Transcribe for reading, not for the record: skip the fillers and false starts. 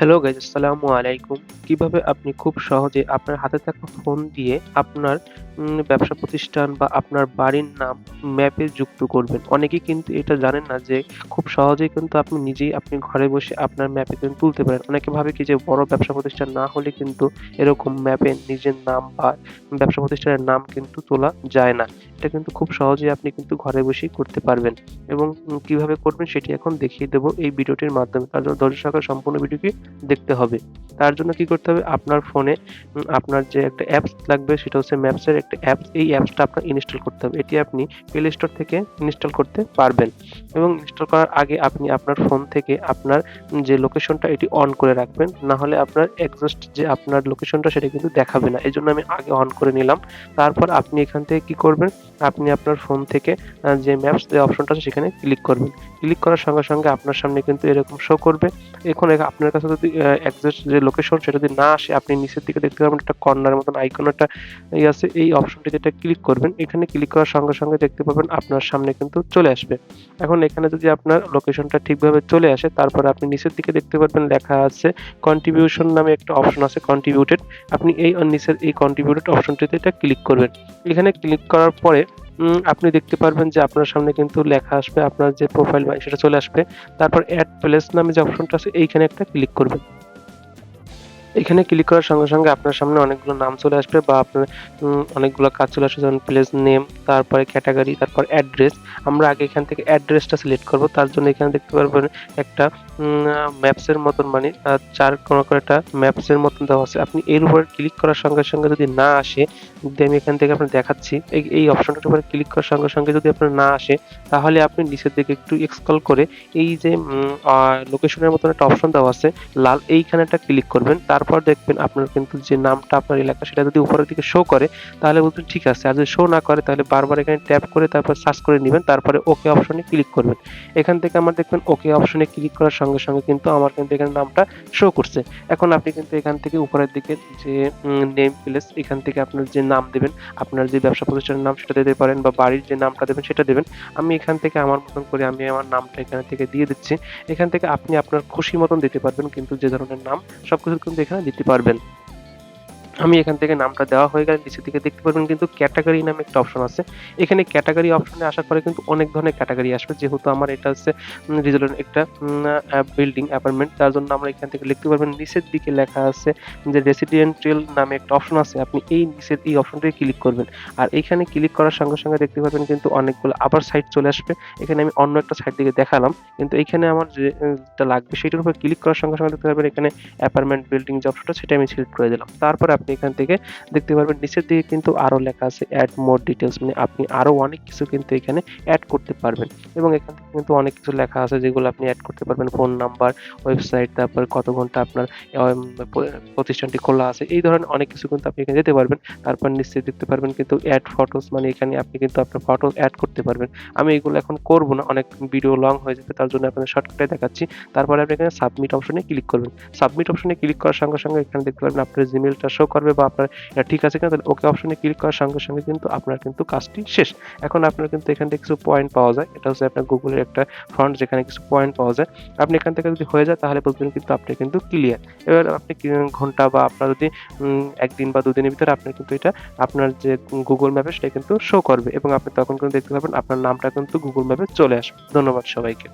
Hello guys, আসসালামু আলাইকুম। কিভাবে আপনি খুব সহজে আপনার হাতে থাকা ফোন দিয়ে আপনার ব্যবসা প্রতিষ্ঠান বা আপনার বাড়ির নাম ম্যাপে যুক্ত করবেন। অনেকেই কিন্তু এটা জানেন না যে খুব সহজেই কিন্তু আপনি নিজেই আপনি ঘরে বসে আপনার ম্যাপে কিন্তু তুলতে পারেন। অনেকে ভাবে কি যে বড় ব্যবসা প্রতিষ্ঠান না হলে কিন্তু এরকম ম্যাপে নিজের নাম বা ব্যবসা প্রতিষ্ঠানের নাম কিন্তু তোলা যায় না। এটা কিন্তু খুব সহজেই আপনি কিন্তু ঘরে বসেই করতে পারবেন এবং কিভাবে করবেন সেটি এখন দেখিয়ে দেব এই ভিডিওটির মাধ্যমে। তার জন্য ধৈর্য সহকারে সম্পূর্ণ ভিডিওটি দেখতে হবে। তার জন্য কি করতে হবে? আপনার ফোনে আপনার যে একটা অ্যাপস লাগবে সেটা হচ্ছে ম্যাপস এর একটা অ্যাপস। এই অ্যাপসটা আপনার ইনস্টল করতে হবে। এটি আপনি প্লে স্টোর থেকে ইনস্টল করতে পারবেন এবং ইনস্টল করার আগে আপনি আপনার ফোন থেকে আপনার যে লোকেশনটা এটি অন করে রাখবেন। না হলে আপনার এক্সাস্ট যে আপনার লোকেশনটা সেটা কিন্তু দেখাবে না। এজন্য আমি আগে অন করে নিলাম। তারপর আপনি এখান থেকে কি করবেন? আপনি আপনার ফোন থেকে যে ম্যাপস যে অপশনটা আছে সেখানে ক্লিক করবেন। ক্লিক করার সঙ্গে, সঙ্গে আপনার সামনে কিন্তু এরকম শো করবে। এখন আপনার কাছে যদি এক্সাক্ট যে লোকেশন সেটা যদি না আসে, আপনি নিচের দিকে দেখতে পাবেন একটা কর্নারের মতন আইকন একটা আছে। এই অপশনটিতে এটা ক্লিক করবেন। এখানে ক্লিক করার সঙ্গে, সঙ্গে দেখতে পাবেন আপনার সামনে কিন্তু চলে আসবে। এখন এখানে যদি আপনার লোকেশনটা ঠিকভাবে চলে আসে, তারপরে আপনি নিচের দিকে দেখতে পারবেন লেখা আছে কন্ট্রিবিউশন নামে একটা অপশন আছে কন্ট্রিবিউটেড। আপনি এই নিচের এই কন্ট্রিবিউটেড অপশনটিতে এটা ক্লিক করবেন। এখানে ক্লিক করার পরে আপনি দেখতে পারবেন যে আপনার সামনে কিন্তু লেখা আসবে আপনার যে প্রোফাইল সেটা চলে আসবে। তারপর এড প্লেস নামে যে অপশনটা আছে এইখানে একটা ক্লিক করবেন। এখানে ক্লিক করার সঙ্গে, সঙ্গে আপনার সামনে অনেকগুলো নাম চলে আসবে বা আপনার অনেকগুলো কাজ চলে আসবে, যেমন প্লেস নেম, তারপরে ক্যাটেগরি, তারপর অ্যাড্রেস। আমরা আগে এখান থেকে অ্যাড্রেসটা সিলেক্ট করব। তার জন্য এখানে দেখতে পারবেন একটা ম্যাপসের মতন মানে ৪ কোণ করে একটা ম্যাপসের মতন দেওয়া আছে। আপনি এর উপরে ক্লিক করার সঙ্গে, সঙ্গে যদি না আসে, যদি আমি এখান থেকে আপনার দেখাচ্ছি, এই অপশনটার উপরে ক্লিক করার সঙ্গে, সঙ্গে যদি আপনার না আসে, তাহলে আপনি নিচের দিকে একটু স্ক্রল করে এই যে লোকেশনের মতন একটা অপশন দেওয়া আছে লাল, এইখানে একটা ক্লিক করবেন। তারপর দেখবেন আপনার কিন্তু যে নামটা আপনার এলাকা সেটা যদি উপরের দিকে শো করে তাহলে বলবেন ঠিক আছে। আর যদি শো না করে তাহলে বারবার এখানে ট্যাপ করে তারপর সার্চ করে নিবেন। তারপরে ওকে অপশনে ক্লিক করবেন। এখান থেকে আমার দেখবেন ওকে অপশনে ক্লিক করার সঙ্গে, সঙ্গে কিন্তু আমার কিন্তু এখানে নামটা শো করছে। এখন আপনি কিন্তু এখান থেকে উপরের দিকে যে নেম প্লেস এখান থেকে আপনার যে নাম দিবেন, আপনার যে ব্যবসা প্রতিষ্ঠানের নাম সেটা দিতে পারেন বা বাড়ির যে নামটা দেবেন সেটা দিবেন। আমি এখান থেকে আমার মতন করে আমি আমার নামটা এখান থেকে দিয়ে দিচ্ছি। এখান থেকে আপনি আপনার খুশি মতন দিতে পারবেন কিন্তু যে ধরনের নাম সবকিছু কিন্তু এখানে দিতে পারবেন। আমি এখান থেকে নামটা দেওয়া হয়ে গেলে নিচের দিকে দেখতে পারবেন কিন্তু ক্যাটেগরি নামে একটা অপশন আছে। এখানে ক্যাটেগরি অপশনে আসার পরে কিন্তু অনেক ধরনের ক্যাটেগরি আসবে। যেহেতু আমার এটা হচ্ছে রিজনেবল একটা বিল্ডিং অ্যাপার্টমেন্ট, তার জন্য আমরা এখান থেকে লিখতে পারবেন নিচের দিকে লেখা আছে যে রেসিডেন্সিয়াল নামে একটা অপশন আছে। আপনি এই নিচের এই অপশনটায় ক্লিক করবেন। আর এইখানে ক্লিক করার সঙ্গে, সঙ্গে দেখতে পারবেন কিন্তু অনেকগুলো আবার সাইট চলে আসবে। এখানে আমি অন্য একটা সাইট দিকে দেখালাম। কিন্তু এইখানে আমার যেটা লাগবে সেটার উপর ক্লিক করার সঙ্গে, সঙ্গে দেখতে পারবেন এখানে অ্যাপার্টমেন্ট বিল্ডিং যে অপশনটা সেটা আমি সিলেক্ট করে দিলাম। তারপরে আপনি এখান থেকে দেখতে পারবেন নিচের দিকে কিন্তু আরো লেখা আছে এড মোর ডিটেইলস, মানে আপনি আরো অনেক কিছু কিন্তু এখানে এড করতে পারবেন এবং এখান থেকে কিন্তু অনেক কিছু লেখা আছে যেগুলো আপনি এড করতে পারবেন। ফোন নাম্বার, ওয়েবসাইট, তারপর কত ঘন্টা আপনার প্রতিষ্ঠানটি খোলা আছে। এই ধরনের অনেক কিছু কিন্তু আপনি এখানে যেতে পারবেন। তারপর নিচে দেখতে পারবেন কিন্তু এড ফটোস, মানে এখানে আপনি কিন্তু আপনার ফটো এড করতে পারবেন। আমি এগুলো এখন করব না, অনেক ভিডিও লং হয়ে যাবে, তার জন্য আপনাদের শর্টকাটে দেখাচ্ছি। তারপরে আপনি এখানে সাবমিট অপশনে ক্লিক করবেন। সাবমিট অপশনে ক্লিক করার সঙ্গে, সঙ্গে এখানে দেখতে পারবেন আপনার জিমেইলটা শো করবে বা আপনার এটা ঠিক আছে কিনা। তাহলে ওকে অপশনে ক্লিক করার সঙ্গে, সঙ্গে কিন্তু আপনার কিন্তু কাজটি শেষ। এখন আপনার কিন্তু এখান থেকে কিছু পয়েন্ট পাওয়া যায়। এটা হচ্ছে আপনার গুগলের একটা ফন্ট যেখানে কিছু পয়েন্ট পাওয়া যায়। আপনি এখান থেকে যদি হয়ে যায় তাহলে বলবেন কিন্তু আপনি কিন্তু ক্লিয়ার। এবার আপনি ঘন্টা বা আপনার যদি ১ দিন বা ২ দিনের ভিতরে আপনার কিন্তু এটা আপনার যে গুগল ম্যাপে সেটা কিন্তু শো করবে এবং আপনি তখন কিন্তু দেখতে পাবেন আপনার নামটা কিন্তু গুগল ম্যাপে চলে আসবে। ধন্যবাদ সবাইকে।